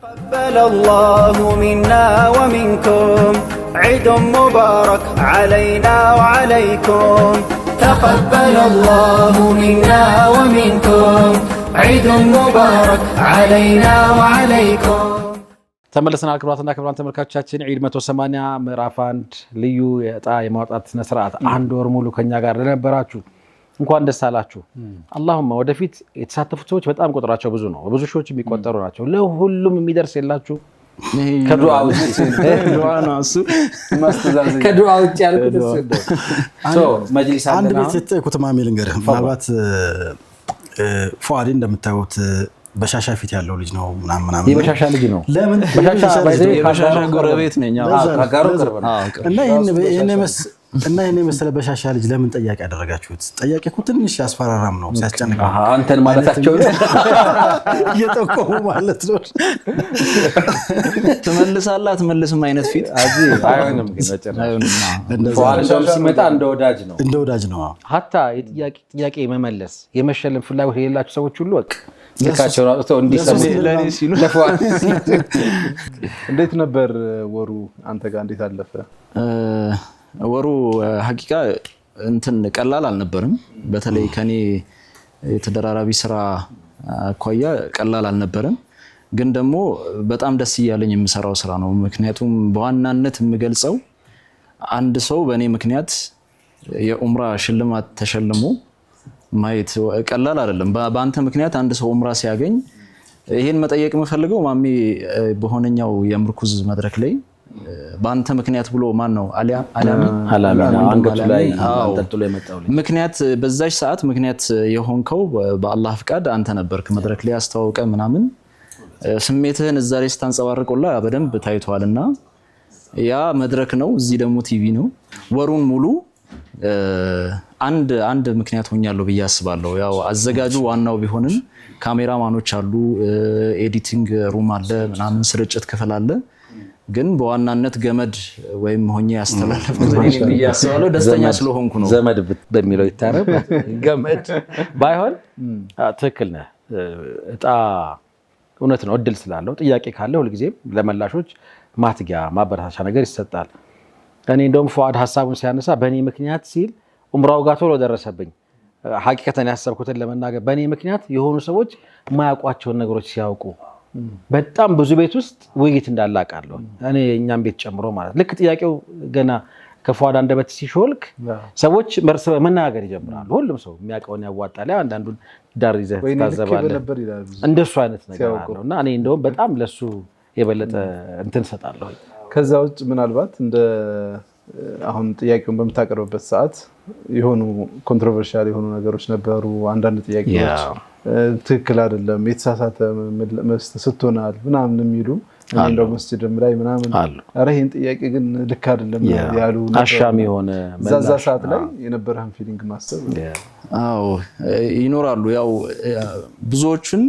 تقبل الله منا ومنكم عيد مبارك علينا وعليكم تقبل الله منا ومنكم عيد مبارك علينا وعليكم ተመለስናል ክብራትና ተመልካቾቻችን ዒድ 180 ምዕራፍ 1 ልዩ የዕጣ የማውጣት ስነ ስርዓት አንድ ወር ሙሉ ከኛ ጋር ለነበራችሁ እንኳን ደስ አላችሁ። አላሁማ ወደፊት የተሳተፉት ሰዎች በጣም ቁጥራቸው ብዙ ነው፣ ብዙ ሺዎች የሚቆጠሩ ናቸው። ለሁሉም የሚደርስ የላችሁ ከዱዓው ውጭ ያልኩት መጅሊስ አንድ ቤት የተጠቁት ማሚል እንገርህ ምናልባት ፉአድ እንደምታዩት በሻሻ ፊት ያለው ልጅ ነው ምናምን የበሻሻ ልጅ ነው። ለምን በሻሻ ጎረቤት ነኝ አጋሩ ቅርብ ነው እና ይሄን መሰለ በሻሻ ልጅ ለምን ጠያቂ ያደረጋችሁት? ጠያቂ እኮ ትንሽ ያስፈራራም ነው ሲያስጨንቅ አንተን ማለታቸው እየጠቆሙ ማለት ነው። ትመልሳለህ አትመልስም አይነት ፊት አይሆንም ግን በጨረሻ ፏልሻም ሲመጣ እንደ ወዳጅ ነው ሀታ ጥያቄ መመለስ የመሸለም ፍላጎት የሌላቸው ሰዎች ሁሉ ወቅ ልካቸው አጥተው እንዲሰሙ ለኔ ሲሉ ለፏል። እንዴት ነበር ወሩ አንተ ጋር እንዴት አለፈ? ወሩ ሐቂቃ እንትን ቀላል አልነበረም። በተለይ ከኔ የተደራራቢ ስራ አኳያ ቀላል አልነበረም። ግን ደግሞ በጣም ደስ ይያለኝ የምሰራው ስራ ነው። ምክንያቱም በዋናነት የምገልጸው አንድ ሰው በእኔ ምክንያት የኡምራ ሽልማት ተሸልሞ ማየት ቀላል አይደለም። በአንተ ምክንያት አንድ ሰው ኡምራ ሲያገኝ ይሄን መጠየቅ የምፈልገው ማሚ በሆነኛው የምርኩዝ መድረክ ላይ በአንተ ምክንያት ብሎ ማን ነው አላሚ አንገቱ ላይ አንጠልጥሎ የመጣው ምክንያት በዛች ሰዓት ምክንያት የሆንከው በአላህ ፍቃድ አንተ ነበርክ። መድረክ ላይ አስተዋውቀ ምናምን ስሜትህን እዛ ላይ ስታንጸባርቀውላ በደንብ ታይቷልና ያ መድረክ ነው። እዚህ ደግሞ ቲቪ ነው። ወሩን ሙሉ አንድ ምክንያት ሆኛለሁ ብዬ አስባለሁ። ያው አዘጋጁ ዋናው ቢሆንም ካሜራማኖች አሉ፣ ኤዲቲንግ ሩም አለ፣ ምናምን ስርጭት ክፍል አለ። ግን በዋናነት ገመድ ወይም ሆኜ ያስተላለፍኩት ብዬ አስባለሁ። ደስተኛ ስለሆንኩ ነው። ዘመድ በሚለው ይታረብ ገመድ ባይሆን ትክክል ነህ። ዕጣ እውነት ነው። እድል ስላለው ጥያቄ ካለ ሁልጊዜም ለመላሾች ማትጊያ ማበረታቻ ነገር ይሰጣል። እኔ እንደውም ፉአድ ሐሳቡን ሲያነሳ በእኔ ምክንያት ሲል ኡምራው ጋር ቶሎ ደረሰብኝ። ሐቂቀተን ያሰብኩትን ለመናገር በእኔ ምክንያት የሆኑ ሰዎች የማያውቋቸውን ነገሮች ሲያውቁ በጣም ብዙ ቤት ውስጥ ውይይት እንዳለ አውቃለሁ። እኔ እኛም ቤት ጨምሮ ማለት ልክ ጥያቄው ገና ከፉአድ አንደበት ሲሾልክ ሰዎች መናገር ይጀምራሉ። ሁሉም ሰው የሚያውቀውን ያዋጣል። አንዳንዱን ዳር ይዘህ ታዘባለህ። እንደሱ አይነት ነገር አለውና እኔ እንደውም በጣም ለሱ የበለጠ እንትን ሰጣለሁ። ከዛ ውጭ ምናልባት እንደ አሁን ጥያቄውን በመታቀርብበት ሰዓት የሆኑ ኮንትሮቨርሻል የሆኑ ነገሮች ነበሩ። አንዳንድ ጥያቄዎች ትክክል አይደለም የተሳሳተ መልስ ስትሆናል ምናምን የሚሉ እንደው መስጂድም ላይ ምናምን አረ ይሄን ጥያቄ ግን ልክ አይደለም ያሉ አሻሚ የሆነ ዛዛ ሰዓት ላይ የነበረን ፊሊንግ ማሰብ አዎ ይኖራሉ። ያው ብዙዎችን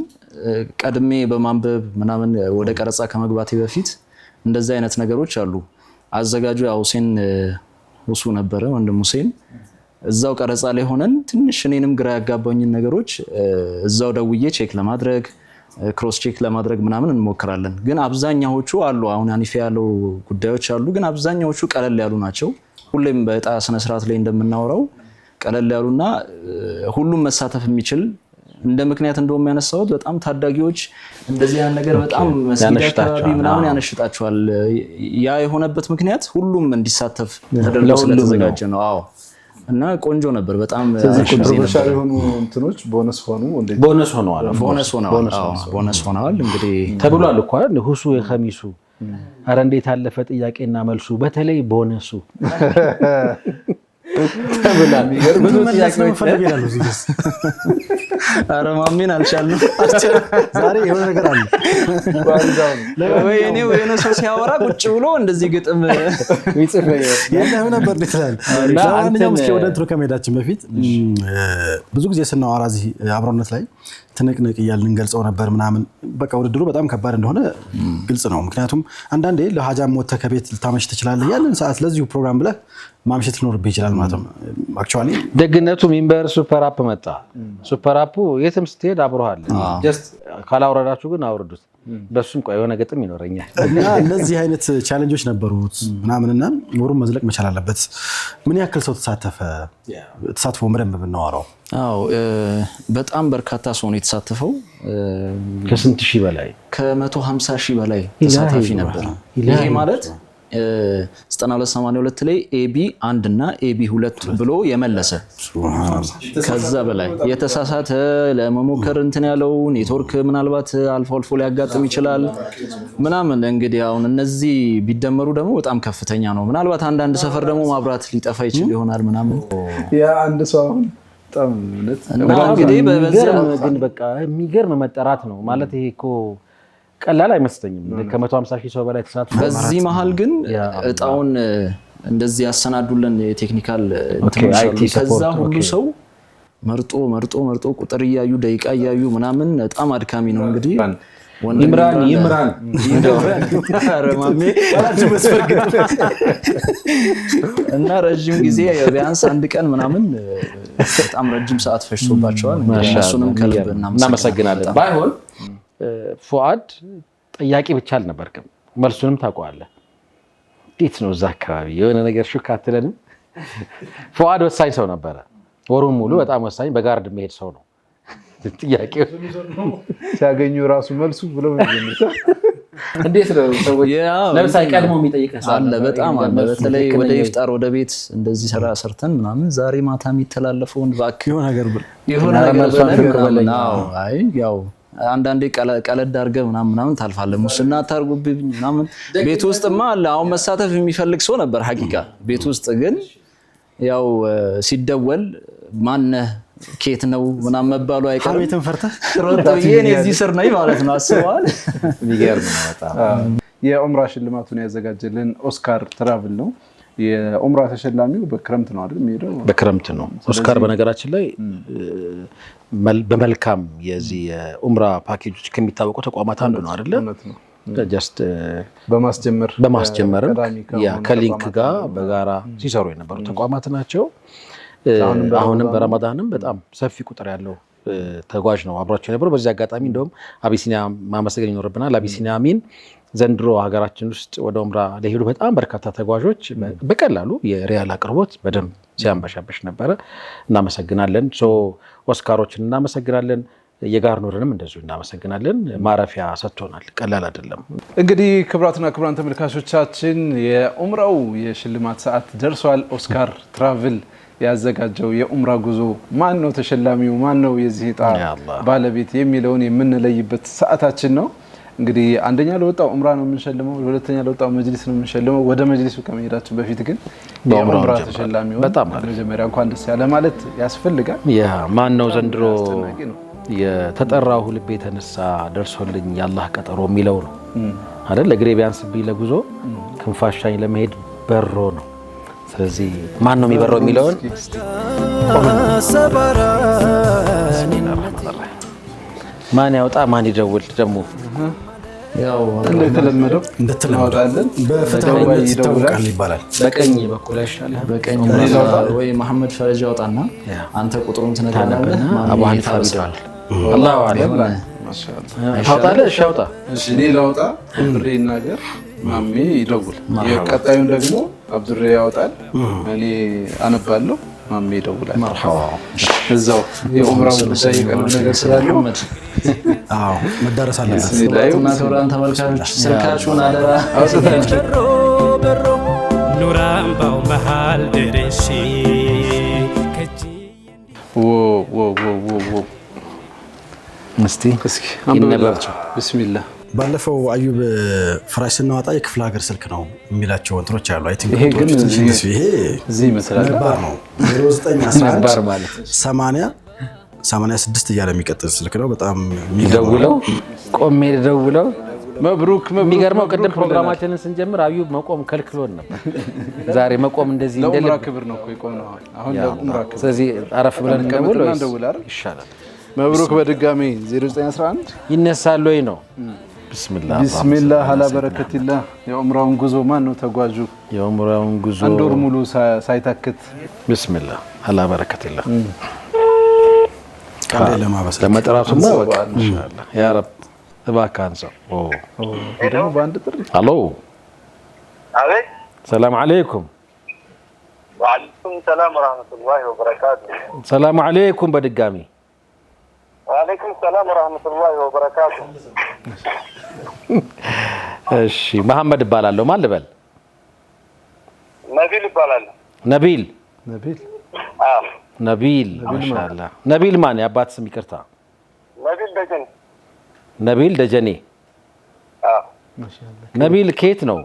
ቀድሜ በማንበብ ምናምን ወደ ቀረጻ ከመግባቴ በፊት እንደዚህ አይነት ነገሮች አሉ። አዘጋጁ ያው ሁሴን ሁሱ ነበረ፣ ወንድም ሁሴን እዛው ቀረጻ ላይ ሆነን ትንሽ እኔንም ግራ ያጋባኝን ነገሮች እዛው ደውዬ ቼክ ለማድረግ ክሮስ ቼክ ለማድረግ ምናምን እንሞክራለን። ግን አብዛኛዎቹ አሉ አሁን አኒፌ ያለው ጉዳዮች አሉ፣ ግን አብዛኛዎቹ ቀለል ያሉ ናቸው። ሁሌም በዕጣ ስነ ስርዓት ላይ እንደምናወራው ቀለል ያሉና ሁሉም መሳተፍ የሚችል እንደ ምክንያት እንደውም ያነሳሁት በጣም ታዳጊዎች እንደዚህ ያን ነገር በጣም መስጊድ አካባቢ ምናምን ያነሽጣቸዋል። ያ የሆነበት ምክንያት ሁሉም እንዲሳተፍ ተደርጎ ስለተዘጋጀ ነው። አዎ እና ቆንጆ ነበር በጣም ኮንትሮቨርሻል የሆኑ እንትኖች ቦነስ ሆነዋል እንግዲህ ተብሏል እኮ አይደል? ሁሱ የኸሚሱ አረ እንዴት አለፈ ጥያቄና መልሱ በተለይ ቦነሱ ተብሏል። ብዙ ጥያቄዎች ፈልገናል እዚህ ድረስ አረ ማሚን አልቻልንም። ዛሬ የሆነ ነገር አለ ወይኔ ሰው ሲያወራ ቁጭ ብሎ እንደዚህ ግጥም ይጽፍ የለም ነበር ይላል። ለማንኛውም እስኪ ወደ እንትሮ ከመሄዳችን በፊት ብዙ ጊዜ ስናወራ እዚህ አብሮነት ላይ ትንቅንቅ እያልን እንገልጸው ነበር ምናምን። በቃ ውድድሩ በጣም ከባድ እንደሆነ ግልጽ ነው። ምክንያቱም አንዳንዴ ለሀጃም ወጥተህ ከቤት ልታመሽ ትችላለህ። ያንን ሰዓት ለዚሁ ፕሮግራም ብለህ ማምሸት ሊኖርብህ ይችላል ማለት ነው። አክቹአሊ ደግነቱ ሚንበር ሱፐር አፕ መጣ። ሱፐር አፑ የትም ስትሄድ አብሮሃል። ጀስት ካላወረዳችሁ ግን አውርዱት። በሱም ቆይ የሆነ ግጥም ይኖረኛል። እና እነዚህ አይነት ቻሌንጆች ነበሩት ምናምንና ወሩን መዝለቅ መቻል አለበት። ምን ያክል ሰው ተሳተፈ? ተሳትፎ በደንብ ብናወራው። አዎ በጣም በርካታ ሰው ነው የተሳተፈው። ከስንት ሺህ በላይ ከ150 ሺህ በላይ ተሳታፊ ነበር። ይሄ ማለት 9282 ላይ ኤቢ 1 እና ኤቢ 2 ብሎ የመለሰ ከዛ በላይ የተሳሳተ ለመሞከር እንትን ያለው ኔትወርክ ምናልባት አልፎ አልፎ ሊያጋጥም ይችላል ምናምን። እንግዲህ አሁን እነዚህ ቢደመሩ ደግሞ በጣም ከፍተኛ ነው። ምናልባት አንዳንድ ሰፈር ደግሞ ማብራት ሊጠፋ ይችል ይሆናል ምናምን። ያ አንድ ሰው አሁን በጣም እና እንግዲህ በዛ ግን በቃ የሚገርም መጠራት ነው ማለት ይሄ እኮ ቀላል አይመስለኝም። ከ150 ሺህ ሰው በላይ ተሳትፎ በዚህ መሃል ግን እጣውን እንደዚህ ያሰናዱልን የቴክኒካል እንትኖች ከዛ ሁሉ ሰው መርጦ ቁጥር እያዩ ደቂቃ እያዩ ምናምን በጣም አድካሚ ነው። እንግዲህ ይምራን አረማሜ እና ረጅም ጊዜ ቢያንስ አንድ ቀን ምናምን በጣም ረጅም ሰዓት ፈጅቶባቸዋል። እሱንም ከልብ እናመሰግናለን። ባይሆን ፉአድ ጠያቂ ብቻ አልነበርክም፣ መልሱንም ታውቀዋለህ። እንዴት ነው እዛ አካባቢ የሆነ ነገር ሹክ አትለንም? ፉአድ ወሳኝ ሰው ነበረ። ወሩን ሙሉ በጣም ወሳኝ በጋርድ የሚሄድ ሰው ነው። ጥያቄው ሲያገኙ ራሱ መልሱ ብለው እንዴት ነው ሰዎች ለምሳሌ ቀድሞ የሚጠይቀህ አለ? በጣም አለ። በተለይ ወደ ኢፍጣር ወደ ቤት እንደዚህ ስራ ሰርተን ምናምን ዛሬ ማታ የሚተላለፈውን እባክህ የሆነ ነገር ብለን አይ ያው አንዳንዴ ቀለድ አድርገህ ምናምን ታልፋለህ። ሙስና አታርጉብኝ ምናምን። ቤት ውስጥማ አለ አሁን መሳተፍ የሚፈልግ ሰው ነበር ሐቂቃ። ቤት ውስጥ ግን ያው ሲደወል ማነህ ኬት ነው ምናምን መባሉ አይቀርም። ቤትን ፈርተህ ሮጥዬ እኔ እዚህ ስር ነኝ ማለት ነው። አስበዋል። የሚገርም ነው በጣም። የኡምራ ሽልማቱን ያዘጋጀልን ኦስካር ትራቭል ነው። የኡምራ ተሸላሚው በክረምት ነው አይደል የሚሄደው? በክረምት ነው። ኦስካር በነገራችን ላይ በመልካም የዚህ የኡምራ ፓኬጆች ከሚታወቁ ተቋማት አንዱ ነው አይደል? ጀስት በማስጀመር ከሊንክ ጋር በጋራ ሲሰሩ የነበሩ ተቋማት ናቸው። አሁንም በረመዳንም በጣም ሰፊ ቁጥር ያለው ተጓዥ ነው አብሯቸው የነበረው። በዚህ አጋጣሚ እንደውም አቢሲኒያ ማመስገን ይኖርብናል። አቢሲኒያ አሚን ዘንድሮ ሀገራችን ውስጥ ወደ ኡምራ ለሄዱ በጣም በርካታ ተጓዦች በቀላሉ የሪያል አቅርቦት በደንብ ሲያንበሻበሽ ነበረ። እናመሰግናለን። ኦስካሮችን እናመሰግናለን። የጋርኑርንም እንደዚሁ እናመሰግናለን። ማረፊያ ሰጥቶናል። ቀላል አይደለም። እንግዲህ ክቡራትና ክቡራን ተመልካቾቻችን የኡምራው የሽልማት ሰዓት ደርሷል። ኦስካር ትራቭል ያዘጋጀው የኡምራ ጉዞ ማን ነው ተሸላሚው፣ ማን ነው የዚህ ዕጣ ባለቤት የሚለውን የምንለይበት ሰዓታችን ነው። እንግዲህ አንደኛ ለወጣው ኡምራ ነው የምንሸልመው፣ ሁለተኛ ለወጣው መጅሊስ ነው የምንሸልመው። ወደ መጅሊሱ ከመሄዳችን በፊት ግን የኡምራ ተሸላሚው መጀመሪያ እንኳን ደስ ያለ ማለት ያስፈልጋል። ማን ነው ዘንድሮ የተጠራው ልቤ የተነሳ ደርሶልኝ የአላህ ቀጠሮ የሚለው ነው አይደል? ለእግሬ ቢያንስብኝ ለጉዞ ክንፋሻኝ ለመሄድ በሮ ነው። ስለዚህ ማን ነው የሚበረው የሚለውን ማን ያውጣ ማን ይደውል። ደግሞ ያው እንደተለመደው እንደተለመደው በፍትሃዊነት ይታወቃል ይባላል። በቀኝ በኩል አይሻልህ? በቀኝ ወይ መሐመድ ፈረጃ ያውጣና አንተ ቁጥሩን ትነግረናለህ። አቡ ሐኒፋ ይደዋል። አላሁ አለም። ማሻአላህ ታውጣለህ? እሺ አውጣ። እሺ እኔ ላውጣ፣ ብሬ ይናገር፣ ማሜ ይደውል። የቀጣዩን ደግሞ አብዱሬ ያወጣል፣ እኔ አነባለሁ፣ ማሜ ይደውላል። መርሐባ። እዛው የኡምራው ጉዳይ የቀረበ ነገር ስላለው አዎ መዳረስ አለበት። እና ክቡራን ተመልካቾች ስልካችሁን አደራ ኑራምባው መሃል ደረሺ እስቲ ይነበባቸው። ቢስሚላህ። ባለፈው አዩብ ፍራሽ ስናወጣ የክፍለ ሀገር ስልክ ነው የሚላቸው እንትኖች አሉ። አይ ቲንክ ይሄ ግን ይሄ እዚህ ይመስላል ነባር ነው። 0911 80 86 እያለ የሚቀጥል ስልክ ነው። በጣም ደውለው ቆሜ ደውለው መብሩክ። የሚገርመው ቅድም ፕሮግራማችንን ስንጀምር አዩብ መቆም ከልክሎን ነበር። ዛሬ መቆም እንደዚህ ለኡምራ ክብር ነው እኮ የቆምነው። አሁን ለኡምራ ክብር ስለዚህ አረፍ ብለን እንደውል ይሻላል። መብሩክ በድጋሚ 0911 ይነሳል ወይ ነው። ቢስሚላህ አላ በረከቲላህ። የኡምራውን ጉዞ ማን ነው ተጓዡ? የኡምራውን ጉዞ አንድ ወር ሙሉ ሳይታክት ቢስሚላህ አላ በረከቲላህ ቃል ለማበሰ ለመጥራቱማ በቃ ኢንሻአላህ ያ ረብ እባክህ አንሳው። ደግሞ በአንድ ጥሪ አሎ አቤት። ሰላም አለይኩም። ወአለይኩም ሰላም ወራህመቱላሂ ወበረካቱ። ሰላም አለይኩም በድጋሚ ወአለይኩም ሰላም ወራህመቱላሂ ወበረካቱ። እሺ መሐመድ እባላለሁ። ማን ልበል? ነቢል ይባላል። ነቢል አዎ ነቢል ማሻአላህ። ነቢል ማን? የአባት ስም ይቅርታ። ነቢል ደጀኔ። ነቢል ደጀኔ። አዎ ነቢል ከየት ነው?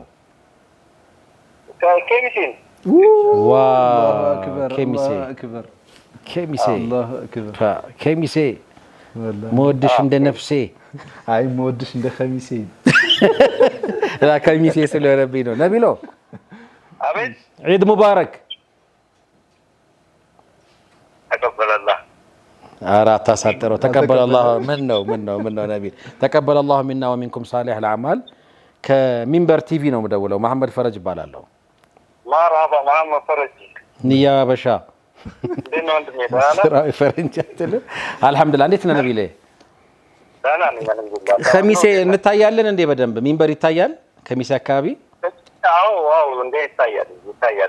ከኬሚሴ። ዋ ኬሚሴ ኬሚሴ ኬሚሴ መወድሽ እንደ ነፍሴ። አይ መወድሽ እንደ ኸሚሴ ላ ኬሚሴ ስለሆነብኝ ነው። ነቢሎ አቤት። ዒድ ሙባረክ። ተቀበለላህ። ኧረ አታሳጥረው። ተቀበለላህ። ምን ነው ነቢል ተቀበለላሁ ሚና ወሚንኩም ሳሊህ አልአዕማል። ከሚንበር ቲቪ ነው የምደውለው። መሐመድ ፈረጅ እባላለሁ። መርሀባ መሐመድ ፈረጅ። ንያ በሻ እንዴት ነው ወንድሜ? ደህና ነህ? ስራዊ ፈረንጅ አትልም? አልሐምዱሊላህ። እንዴት ነህ ነቢሌ? ደህና ነኝ አልሐምዱሊላህ። ከሚሴ እንታያለን እንዴ? በደንብ ሚንበር ይታያል ከሚሴ አካባቢ? አዎ እንዴ ይታያል።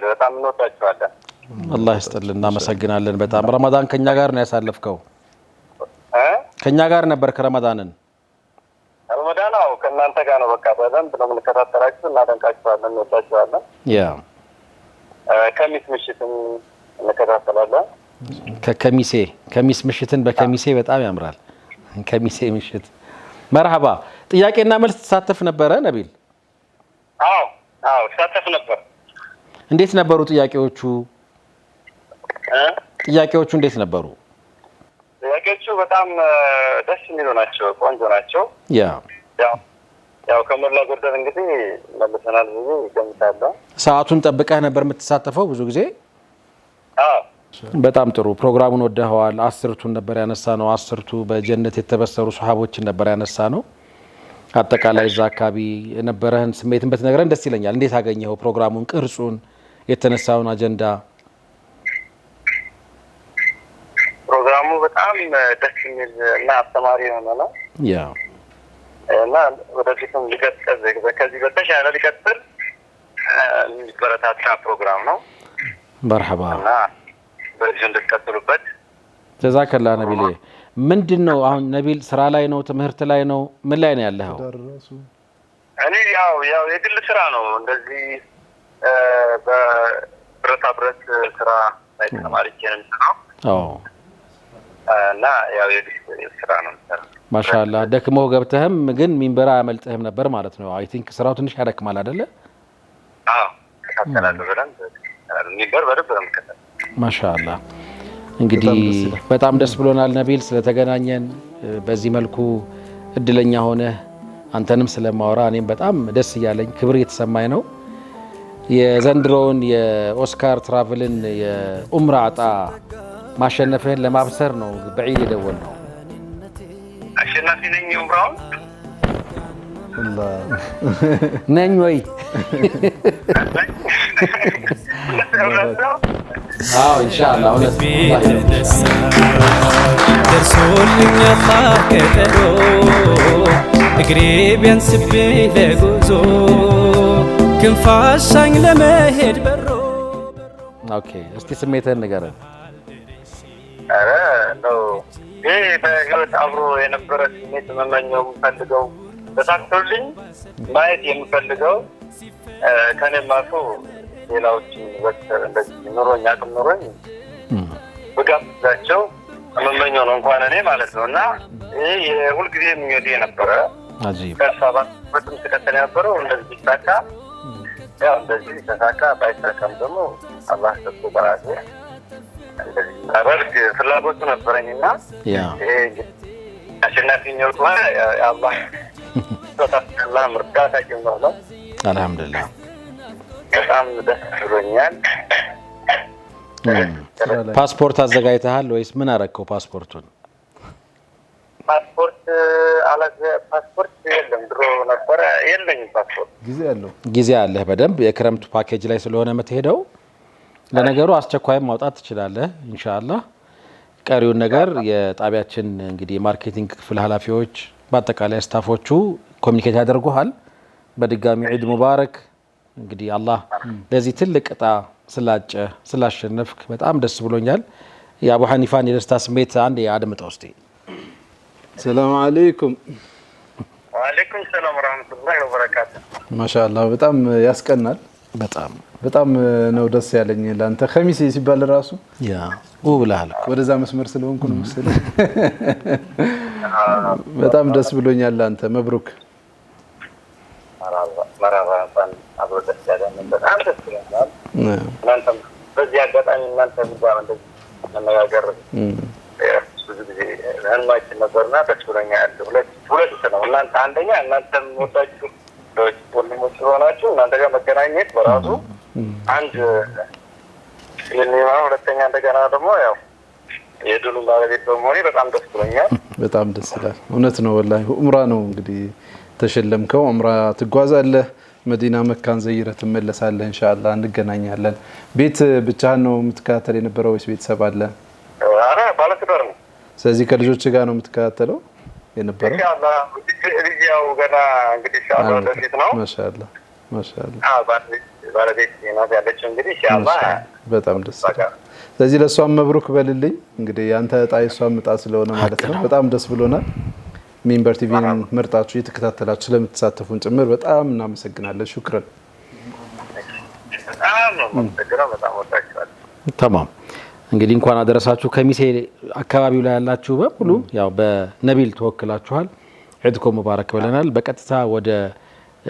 በጣም እንወዳቸዋለን። አላህ ይስጥልን፣ እናመሰግናለን በጣም። ረመዳን ከኛ ጋር ነው ያሳለፍከው? ከኛ ጋር ነበር ከረመዳንን? ረመዳን አዎ ከእናንተ ጋር ነው። በቃ በደንብ ነው የምንከታተላችሁ፣ እናደንቃችኋለን፣ እንወዳችኋለን። ያ ከሚስ ምሽትም እንከታተላለን። ከሚስ ምሽትን በከሚሴ በጣም ያምራል። ከሚሴ ምሽት መርሐባ። ጥያቄና መልስ ተሳተፍ ነበረ ነቢል? አዎ ተሳተፍ ነበር። እንዴት ነበሩ ጥያቄዎቹ? ጥያቄዎቹ እንዴት ነበሩ? ጥያቄዎቹ በጣም ደስ የሚሉ ናቸው፣ ቆንጆ ናቸው። ያው ከሞላ ጎደል እንግዲህ መልሰናል ብዬ እገምታለሁ። ሰዓቱን ጠብቀህ ነበር የምትሳተፈው ብዙ ጊዜ? በጣም ጥሩ። ፕሮግራሙን ወደኸዋል። 10ቱን ነበር ያነሳ ነው። 10ቱ በጀነት የተበሰሩ ሱሐቦችን ነበር ያነሳ ነው። አጠቃላይ እዛ አካባቢ የነበረህን ስሜትን ብትነግረን ደስ ይለኛል። እንዴት አገኘኸው ፕሮግራሙን፣ ቅርጹን፣ የተነሳውን አጀንዳ? ፕሮግራሙ በጣም ደስ የሚል እና አስተማሪ የሆነ ነው እና ወደፊትም ሊቀጥል ከዚህ በተሻለ ሊቀጥል የሚበረታታ ፕሮግራም ነው። መርሐባ እና በዚህ እንድትቀጥሉበት። ጀዛከላ ነቢሌ። ምንድን ነው አሁን ነቢል ስራ ላይ ነው? ትምህርት ላይ ነው? ምን ላይ ነው ያለኸው? እኔ ያው የግል ስራ ነው። እንደዚህ በብረታ ብረት ስራ ላይ ተማሪቼ ነው የምሰራው እና ያው የግል ስራ ነው የምሰራው። ማሻአላህ። ደክሞህ ገብተህም ግን ሚንበራ አያመልጥህም ነበር ማለት ነው። አይ ቲንክ ስራው ትንሽ ያደክማል አይደለ? እከታተላለሁ በደንብ ሚንበር በደንብ ነው የምከታተለው። ማሻአላህ። እንግዲህ በጣም ደስ ብሎናል ነቢል ስለተገናኘን። በዚህ መልኩ እድለኛ ሆነ አንተንም ስለማወራ እኔም በጣም ደስ እያለኝ ክብር እየተሰማኝ ነው። የዘንድሮውን የኦስካር ትራቭልን የኡምራ ዕጣ ማሸነፍህን ለማብሰር ነው በዒድ የደወል ነው። አሸናፊ ነኝ ኡምራውን ነኝ ወይ? አዎ ኢንሻአላህ። ደርሶልኝ አላህ ቀጠሮ እግሬ ቢያንስብኝ ለጉዞ ክንፋሻኝ ለመሄድ በሮ። ኦኬ እስቲ ስሜትህን ንገረን። ኧረ ነው ይህ በህይወት አብሮ የነበረ ስሜት መመኘው የምፈልገው ተሳክቶልኝ ማየት የምፈልገው ከኔም አልፎ ሌላዎችን እንደዚህ ኑሮኝ አቅም ኑሮኝ ብጋብዛቸው መመኘው ነው እንኳን እኔ ማለት ነው። እና ይህ የሁልጊዜ ምኞቴ ነበረ። ከ7 ስቀጥል የነበረው እንደዚህ ይሳካ፣ ያው እንደዚህ ተሳካ። ባይሳካም ደግሞ አላህ ሰጥቶ በራሴ እንደዚህ እንዳደርግ ፍላጎቱ ነበረኝና ይሄ አሸናፊ ሆኖ አላህ ተታላ ምርዳታ ጀምሮ ነው። አልሐምዱሊላህ በጣም ደስ ብሎኛል። ፓስፖርት አዘጋጅተሃል ወይስ ምን አረከው? ፓስፖርቱን ፓስፖርት የለም፣ ድሮ ነበረ የለኝም ፓስፖርት። ጊዜ አለህ በደንብ። የክረምቱ ፓኬጅ ላይ ስለሆነ የምትሄደው ለነገሩ አስቸኳይም ማውጣት ትችላለህ ኢንሻአላህ። ቀሪውን ነገር የጣቢያችን እንግዲህ የማርኬቲንግ ክፍል ኃላፊዎች በአጠቃላይ ስታፎቹ ኮሚኒኬት ያደርጉሃል። በድጋሚ ዒድ ሙባረክ። እንግዲህ አላህ ለዚህ ትልቅ እጣ ስላሸነፍክ በጣም ደስ ብሎኛል። የአቡ ሐኒፋን የደስታ ስሜት አንዴ አድምጠው እስቲ። ሰላም አለይኩም። ወአለይኩም ሰላም ወራህመቱላሂ ወበረካቱ። ማሻአላህ በጣም ያስቀናል። በጣም ነው ደስ ያለኝ። ለአንተ ኸሚሴ ሲባል ራሱ ብለሃል። ወደዛ መስመር ስለሆንኩ ነው መሰለኝ። በጣም ደስ ብሎኛል። ለአንተ መብሩክ። መራባ አብሮ ደስ ያለን በጣም ደስ ይላል። እናንተም በዚህ አጋጣሚ እናንተም ጋር እንደዚህ መነጋገር ብዙ ጊዜ ህልማችን ነበርና ደስ ብሎኛል። ሁለት ነው። እናንተ አንደኛ እናንተም ወጣችሁ ወንድሞች ሆናችሁ እናንተ ጋር መገናኘት በራሱ አንድ የኔማ ሁለተኛ እንደገና ደግሞ ያው የድሉ ባለቤት በመሆኔ በጣም ደስ ብሎኛል። በጣም ደስ ይላል። እውነት ነው ወላሂ። ኡምራ ነው እንግዲህ ተሸለምከው። ኡምራ ትጓዛለህ፣ መዲና መካን ዘይረህ ትመለሳለህ። ኢንሻአላህ እንገናኛለን። ቤት ብቻህን ነው የምትከታተል የነበረው ወይስ ቤተሰብ አለ? አረ ባለትዳር ነው። ስለዚህ ከልጆች ጋር ነው የምትከታተለው የነበረው? ኢንሻአላህ ልጅያው ገና እንግዲህ ኢንሻአላህ ወደፊት ነው። ማሻአላህ ባለቤት ናት ያለችው እንግዲህ ኢንሻአላህ በጣም ደስ ይላል። ስለዚህ ለሷም መብሩክ በልልኝ። እንግዲህ ያንተ እጣ የሷም እጣ ስለሆነ ማለት ነው። በጣም ደስ ብሎናል። ሚንበር ቲቪን መርጣችሁ የተከታተላችሁ ስለምትሳተፉን ጭምር በጣም እናመሰግናለን። ሹክራን። በጣም ወጣችኋል። ተማም እንግዲህ እንኳን አደረሳችሁ። ከሚሴ አካባቢው ላይ ያላችሁ በሙሉ ያው በነቢል ተወክላችኋል። ዒድኩም ሙባረክ ብለናል። በቀጥታ ወደ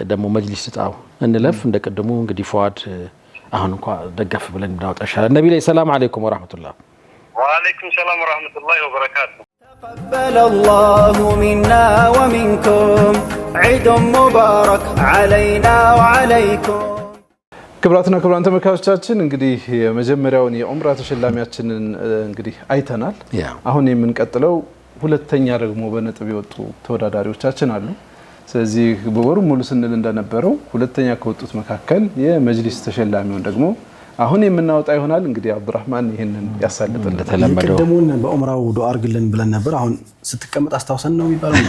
ደግሞ መጅሊስ እጣው እንለፍ። እንደቀደሙ እንግዲህ ፉአድ አሁን እንኳን ደገፍ ብለን እናወጣ ይሻላል። ነቢል ሰላም አለይኩም ወራህመቱላህ። ወአለይኩም ሰላም ወራህመቱላሂ ወበረካቱ። تقبل الله منا ومنكم عيد مبارك علينا وعليكم. ክቡራትና ክቡራን ተመልካቾቻችን እንግዲህ የመጀመሪያውን የኡምራ ተሸላሚያችንን እንግዲህ አይተናል። አሁን የምንቀጥለው ሁለተኛ ደግሞ በነጥብ የወጡ ተወዳዳሪዎቻችን አሉ። ስለዚህ በወሩ ሙሉ ስንል እንደነበረው ሁለተኛ ከወጡት መካከል የመጅሊስ ተሸላሚውን ደግሞ አሁን የምናወጣ ይሆናል። እንግዲህ አብዱራህማን ይሄንን ያሳልጥልን። ተለመደው ቀደሙን በኡምራው ዱዓ አድርግልን ብለን ነበር። አሁን ስትቀመጥ አስታውሰን ነው የሚባለው።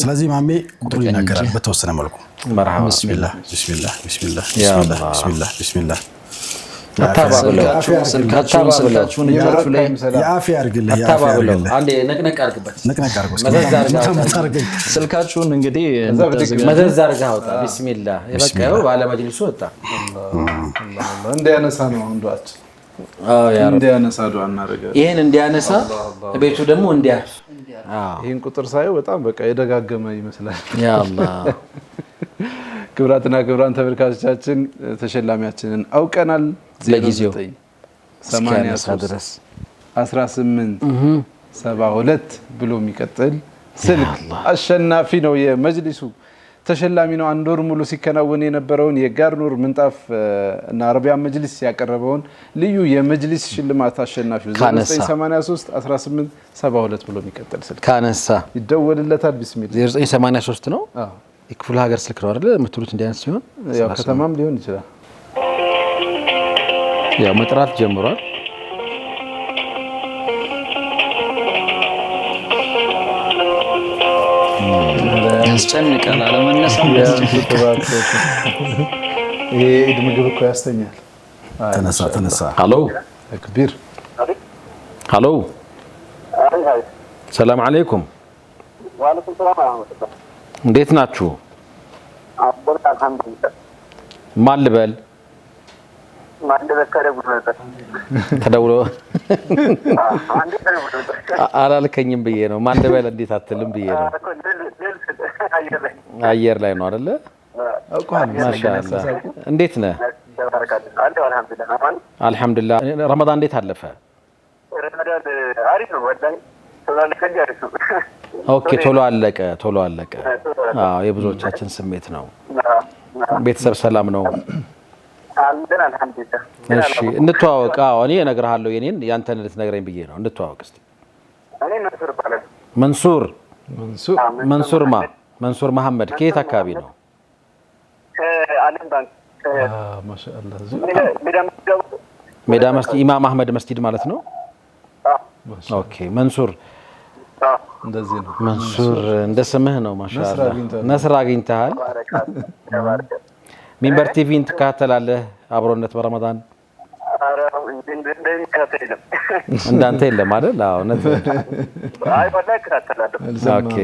ስለዚህ ማሜ ቁጥሩ ይናገራል በተወሰነ መልኩ። መርሐባ ቢስሚላህ ቢስሚላህ ቢስሚላህ ቢስሚላህ ቢስሚላህ ስልካችሁን እጃችሁ ላይ የአፊያ አድርግልህ። አንዴ ነቅነቅ አድርግበት። ነቅነቅ አድርጎ ስልካችሁን እንግዲህ መዘዝ አድርገህ አውጣ። ቢስሚላህ የበቃው ባለ መጅሊሱ ወጣ። እንዲያነሳ ነው አንዷች እንዲያነሳ ዱዓ እናደርጋለን። ይሄን እንዲያነሳ ቤቱ ደግሞ እንዲያርፍ። ይሄን ቁጥር ሳይው በጣም በቃ የደጋገመ ይመስላል። ያ አላህ። ክብራትና ክብራን ተመልካቾቻችን ተሸላሚያችንን አውቀናል። ለጊዜው 83 18 72 ብሎ የሚቀጥል ስልክ አሸናፊ ነው። የመጅሊሱ ተሸላሚ ነው። አንድ ወር ሙሉ ሲከናወን የነበረውን የጋርኑር ምንጣፍ እና አረቢያን መጅሊስ ያቀረበውን ልዩ የመጅሊስ ሽልማት አሸናፊው 983 18 72 ብሎ የሚቀጥል ስልክ ካነሳ ይደወልለታል። ቢስሚላህ 983 ነው። የክፍለ ሀገር ስልክ ነው አይደል? የምትሉት እንዲያንስ ሲሆን ያው ከተማም ሊሆን ይችላል። ያው መጥራት ጀምሯል። ያስጨንቃል። አለመነሳት ይሄ ኢድ ምግብ እኮ ያስተኛል። ተነሳ ተነሳ። ሃሎ ተክቢር። ሃሎ ሰላም አለይኩም። ወአለይኩም ሰላም ወራህመቱላህ። እንዴት ናችሁ? አልሐምዱሊላህ። ማን ልበል? ተደውሎ አላልከኝም ብዬ ነው። ማን ልበል እንዴት አትልም ብዬ ነው። አየር ላይ ነው አይደለ? ማሻአላህ። እንዴት ነህ? አልሐምዱሊላህ። ረመዳን እንዴት አለፈ? ኦኬ፣ ቶሎ አለቀ። አዎ፣ የብዙዎቻችን ስሜት ነው። ቤተሰብ ሰላም ነው? እሺ፣ እንተዋወቅ። አዎ፣ እኔ እነግርሃለሁ የኔን ያንተን ልትነግረኝ ብዬ ነው። እንተዋወቅ እስቲ። መንሱር መንሱር መሐመድ ከየት አካባቢ ነው? ከአለም ባንክ ማሻአላህ። ሜዳ መስጊድ ኢማም አህመድ መስጊድ ማለት ነው። ኦኬ መንሱር፣ እንደዚህ ነው። መንሱር እንደ ስምህ ነው። ማሻአላ ነስር አግኝተሃል። ሚንበር ቲቪን ትከታተላለህ? አብሮነት በረመዳን እንዳንተ የለም አይደል? አዎ እውነት። ኦኬ።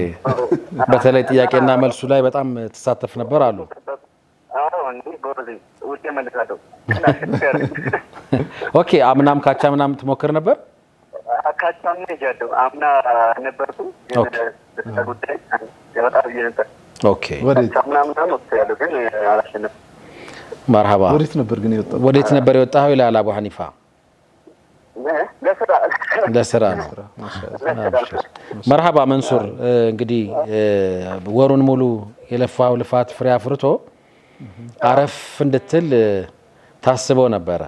በተለይ ጥያቄና መልሱ ላይ በጣም ተሳተፍ ነበር አሉ። ኦኬ። አምናም ካቻ ምናምን ትሞክር ነበር? ካቻም ነጃደው አምና ነበርኩ ጉዳይ ያወጣው ነበር። ኦኬ። መርሐባ። ወዴት ነበር ግን የወጣው? ወዴት ነበር የወጣው ይላል አቡ ሐኒፋ። ለስራ ነው። መርሐባ መንሱር፣ እንግዲህ ወሩን ሙሉ የለፋው ልፋት ፍሬ አፍርቶ አረፍ እንድትል ታስበው ነበረ።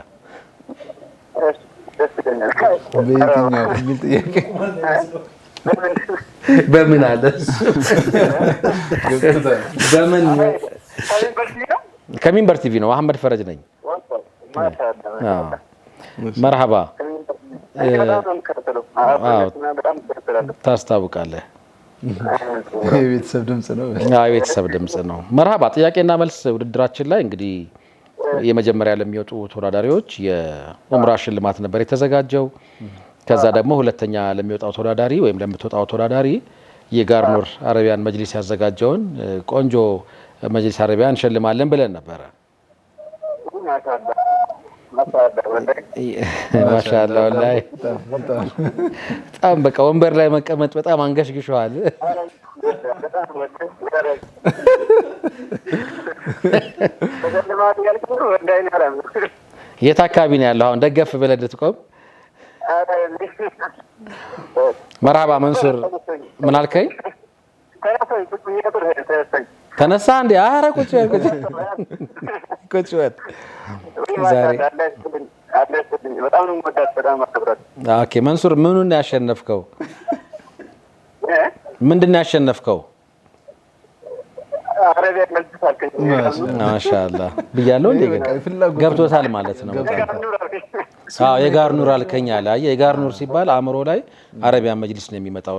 በምን አለ በምን ከሚንበር ቲቪ ነው። መሐመድ ፈረጅ ነኝ። መርሐባ። ታስታውቃለህ። የቤተሰብ ድምጽ ነው። የቤተሰብ ድምጽ ነው። መርሐባ። ጥያቄና መልስ ውድድራችን ላይ እንግዲህ የመጀመሪያ ለሚወጡ ተወዳዳሪዎች የኡምራ ሽልማት ነበር የተዘጋጀው። ከዛ ደግሞ ሁለተኛ ለሚወጣው ተወዳዳሪ ወይም ለምትወጣው ተወዳዳሪ የጋርኑር አረቢያን መጅሊስ ያዘጋጀውን ቆንጆ መጅሊስ አረቢያን እንሸልማለን ብለን ነበረ። ማሻአላ ወላሂ በጣም በቃ ወንበር ላይ መቀመጥ በጣም አንገሽግሸዋል። የት አካባቢ ነው ያለው? አሁን ደገፍ ብለህ እንድትቆም። መርሐባ መንሱር፣ ምን አልከኝ? ተነሳ እንዴ? ኧረ ቁጭ በል ዛሬ። ኦኬ መንሱር፣ ምኑን ያሸነፍከው? ምንድን ነው ያሸነፍከው? ማሻአላ ብያለሁ እንዴ? ገብቶታል ማለት ነው። አዎ የጋርኑር አልከኝ አለ። አየህ የጋርኑር ሲባል አእምሮ ላይ አረቢያን መጅሊስ ነው የሚመጣው።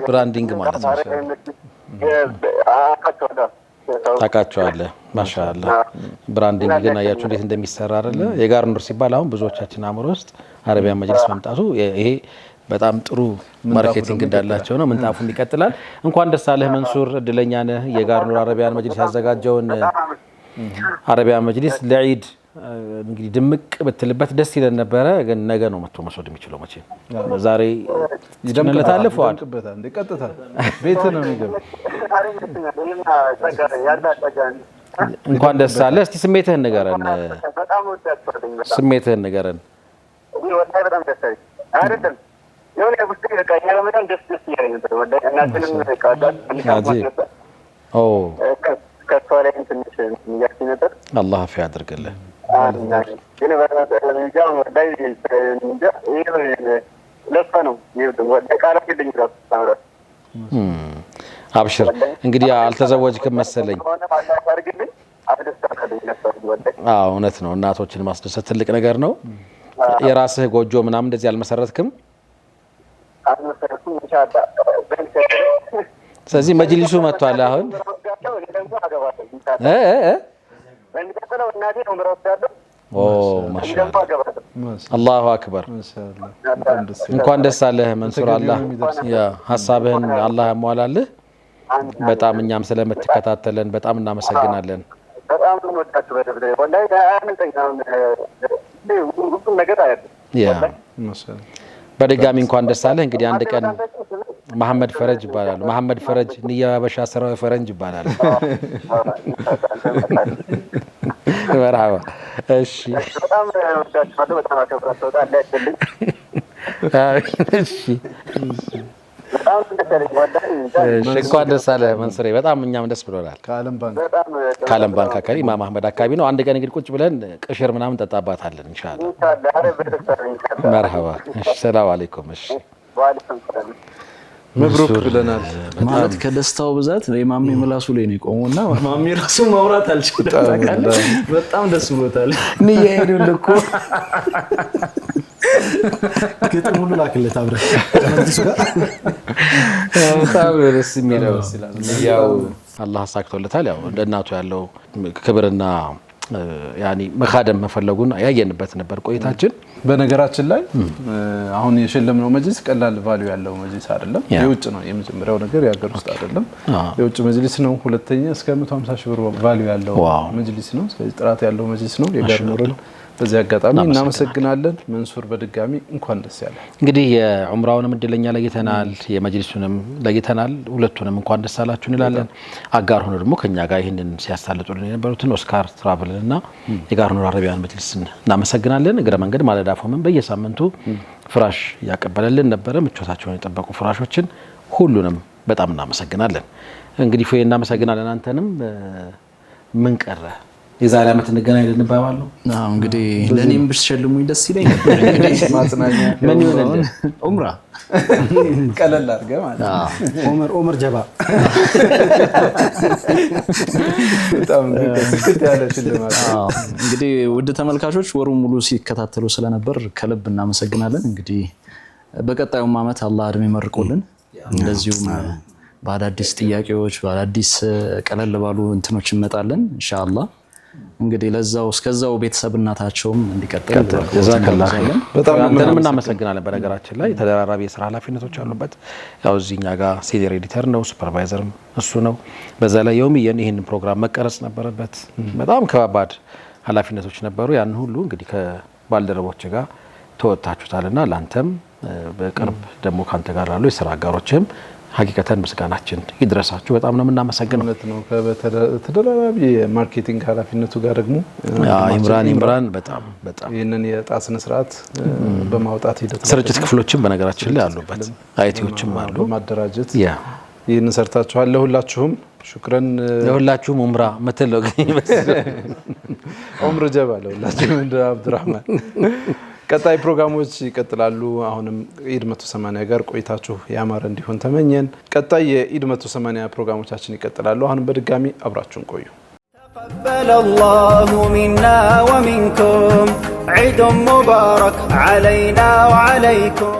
ብራንዲንግ ማለት ነው። ታውቃቸዋለህ። ማሻአላ ብራንዲንግ ግን አያችሁ እንዴት እንደሚሰራ አይደለ? የጋርኑር ሲባል አሁን ብዙዎቻችን አእምሮ ውስጥ አረቢያን መጅሊስ መምጣቱ ይሄ በጣም ጥሩ ማርኬቲንግ እንዳላቸው ነው። ምንጣፉም ይቀጥላል። እንኳን ደስ አለህ መንሱር፣ እድለኛ ነህ። የጋርኑር አረቢያን መጅሊስ ያዘጋጀውን አረቢያን መጅሊስ ለዒድ እንግዲህ ድምቅ ብትልበት ደስ ይለን ነበረ። ግን ነገ ነው መጥቶ መስወድ የሚችለው። መቼ ዛሬ ይደምቅለታል። ፏል ቀጥታ ቤት ነው የሚገባው። እንኳን ደስ አለህ። እስቲ ስሜትህን ንገረን። ስሜትህን ንገረን። አላህ አፍ ያድርግልህ። አብሽር። እንግዲህ አልተዘወጅክም መሰለኝ። አዎ እውነት ነው። እናቶችን ማስደሰት ትልቅ ነገር ነው። የራስህ ጎጆ ምናምን እንደዚህ አልመሰረትክም? ስለዚህ መጅሊሱ መጥቷል አሁን። ማሻአላ አላሁ አክበር። እንኳን ደስ አለህ መንሱር። አላህ ሀሳብህን አላህ ያሟላልህ። በጣም እኛም ስለምትከታተለን በጣም እናመሰግናለን። በድጋሚ እንኳን ደስ አለህ። እንግዲህ አንድ ቀን መሐመድ ፈረጅ ይባላሉ። መሐመድ ፈረጅ ንያ በሻ ስራው ፈረንጅ ይባላሉ። መርሐባ። እሺ እንኳን ደስ አለህ መንሱሬ። በጣም እኛም ደስ ብሎናል። ከዓለም ባንክ አካባቢ ኢማም አህመድ አካባቢ ነው። አንድ ቀን እንግዲህ ቁጭ ብለን ቅሽር ምናምን ጠጣባታለን ኢንሻአላህ። መርሐባ። ሰላም አለይኩም። እሺ መብሩክ ብለናል። ማለት ከደስታው ብዛት የማሜ ምላሱ ላይ ነው የቆመውና ማሜ ራሱ ማውራት አልቻለም። በጣም ደስ ብሎታል። ንያሄዱ ልኮ ግጥም ሁሉ ላክለት አብረን በጣም ደስ የሚለው ያው አላህ አሳክቶለታል። ያው እንደ እናቱ ያለው ክብርና ያኒ መኻደም መፈለጉን ያየንበት ነበር ቆይታችን። በነገራችን ላይ አሁን የሸለምነው መጅሊስ ቀላል ቫልዩ ያለው መጅሊስ አይደለም። የውጭ ነው የመጀመሪያው ነገር፣ የሀገር ውስጥ አይደለም። የውጭ መጅሊስ ነው። ሁለተኛ እስከ 150 ሺህ ብር ቫልዩ ያለው መጅሊስ ነው። ስለዚህ ጥራት ያለው መጅሊስ ነው። የጋር ኑርን በዚህ አጋጣሚ እናመሰግናለን። መንሱር በድጋሚ እንኳን ደስ ያለ። እንግዲህ የዑምራውንም እድለኛ ለይተናል፣ የመጅሊሱንም ለይተናል። ሁለቱንም እንኳን ደስ አላችሁ እንላለን። አጋር ሆኖ ደግሞ ከኛ ጋር ይህንን ሲያሳልጡልን የነበሩትን ኦስካር ትራቭልና የጋር ኑር አረቢያን መጅሊስን እናመሰግናለን። እግረ መንገድ ማለዳ ፎምን በየሳምንቱ ፍራሽ ያቀበለልን ነበረ። ምቾታቸውን የጠበቁ ፍራሾችን ሁሉንም በጣም እናመሰግናለን። እንግዲህ ፎይ እናመሰግናለን። አንተንም ምን ቀረ የዛሬ ዓመት እንገናኝ ልንባባል ነው። እንግዲህ ለኔም ብትሸልሙኝ ደስ ይለኛል። እንግዲህ ማጽናኛ ምን ይሆነልህ? ዑምራ ቀለል አድርገህ ማለት ነው። ኦመር ጀባ በጣም ስክት ያለ ሽልማት። እንግዲህ ውድ ተመልካቾች ወሩን ሙሉ ሲከታተሉ ስለነበር ከልብ እናመሰግናለን። እንግዲህ በቀጣዩም ዓመት አላህ እድሜ መርቆልን እንደዚሁም በአዳዲስ ጥያቄዎች በአዳዲስ ቀለል ባሉ እንትኖች እንመጣለን ኢንሻአላህ። እንግዲህ ለዛው እስከዛው ቤተሰብናታቸውም እንዲቀጥል ጀዛከላህ በጣም አንተንም እናመሰግናለን። በነገራችን ላይ ተደራራቢ የሥራ ኃላፊነቶች አሉበት። ያው እዚህኛ ጋር ሲኒየር ኤዲተር ነው፣ ሱፐርቫይዘርም እሱ ነው። በዛ ላይ የውሚየን ይሄንን ፕሮግራም መቀረጽ ነበረበት። በጣም ከባባድ ኃላፊነቶች ነበሩ። ያን ሁሉ እንግዲህ ከባልደረቦች ጋር ተወጣችሁታልና ላንተም በቅርብ ደግሞ ካንተ ጋር ያሉ የሥራ አጋሮችም ሀቂቀተን ምስጋናችን ይድረሳችሁ። በጣም ነው የምናመሰግነው። እውነት ነው። ከተደራራቢ የማርኬቲንግ ኃላፊነቱ ጋር ደግሞ ኢምራን በጣም ይህንን የዕጣ ስነ ስርዓት በማውጣት ሂደት ስርጭት ክፍሎችም በነገራችን ላይ አሉበት፣ አይቲዎችም አሉ በማደራጀት ይህንን ሰርታችኋል። ለሁላችሁም ሹክረን። ለሁላችሁም ዑምራ መተለው ዑምር ጀባ ለሁላችሁም እንደ አብዱራህማን። ቀጣይ ፕሮግራሞች ይቀጥላሉ። አሁንም ኢድ 180 ጋር ቆይታችሁ ያማረ እንዲሆን ተመኘን። ቀጣይ የኢድ 180 ፕሮግራሞቻችን ይቀጥላሉ። አሁንም በድጋሚ አብራችሁን ቆዩ። تقبل الله منا ومنكم عيد مبارك علينا وعليكم